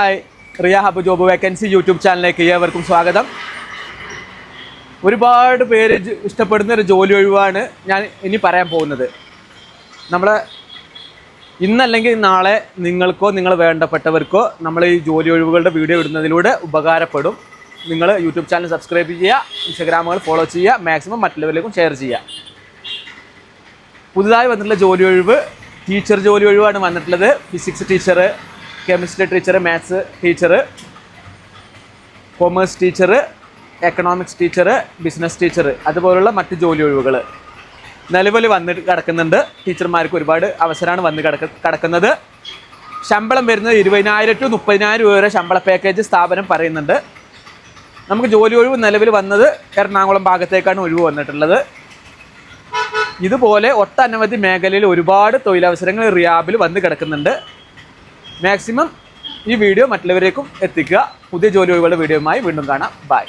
Hi, Riya hub job vacancy YouTube ചാനലിലേക്ക് ഏവർക്കും സ്വാഗതം. ഒരുപാട് പേര് ഇഷ്ടപ്പെടുന്ന ഒരു ജോലി ഒഴിവാണ് ഞാൻ ഇനി പറയാൻ പോകുന്നത്. നമ്മളെ ഇന്നല്ലെങ്കിൽ നാളെ നിങ്ങൾക്കോ നിങ്ങൾ വേണ്ടപ്പെട്ടവർക്കോ നമ്മൾ ഈ ജോലി ഒഴിവുകളുടെ വീഡിയോ ഇടുന്നതിലൂടെ ഉപകാരപ്പെടും. നിങ്ങൾ യൂട്യൂബ് ചാനൽ സബ്സ്ക്രൈബ് ചെയ്യുക, ഇൻസ്റ്റാഗ്രാമുകൾ ഫോളോ ചെയ്യുക, മാക്സിമം മറ്റുള്ളവരിലേക്കും ഷെയർ ചെയ്യുക. പുതുതായി വന്നിട്ടുള്ള ജോലി ഒഴിവ് ടീച്ചർ ജോലി ഒഴിവാണ് വന്നിട്ടുള്ളത്. Physics teacher, chemistry teacher, maths teacher, commerce teacher, economics teacher, business teacher, അതുപോലുള്ള മറ്റ് ജോലി ഒഴിവുകൾ നിലവിൽ വന്നിട്ട് കിടക്കുന്നുണ്ട്. ടീച്ചർമാർക്ക് ഒരുപാട് അവസരമാണ് വന്ന് കിടക്കുന്നത്. ശമ്പളം വരുന്നത് 20,000 to 30,000 രൂപ വരെ ശമ്പള പാക്കേജ് സ്ഥാപനം പറയുന്നുണ്ട്. നമുക്ക് ജോലി ഒഴിവ് നിലവിൽ വന്നത് എറണാകുളം ഭാഗത്തേക്കാണ് ഒഴിവ് വന്നിട്ടുള്ളത്. ഇതുപോലെ ഒട്ടനവധി മേഖലയിൽ ഒരുപാട് തൊഴിലവസരങ്ങൾ റിയാബിൽ വന്ന് കിടക്കുന്നുണ്ട്. മാക്സിമം ഈ വീഡിയോ മറ്റുള്ളവരേക്കും എത്തിക്കുക. പുതിയ ജോലി ഒഴിവുകളുടെ വീഡിയോയുമായി വീണ്ടും കാണാം. ബൈ.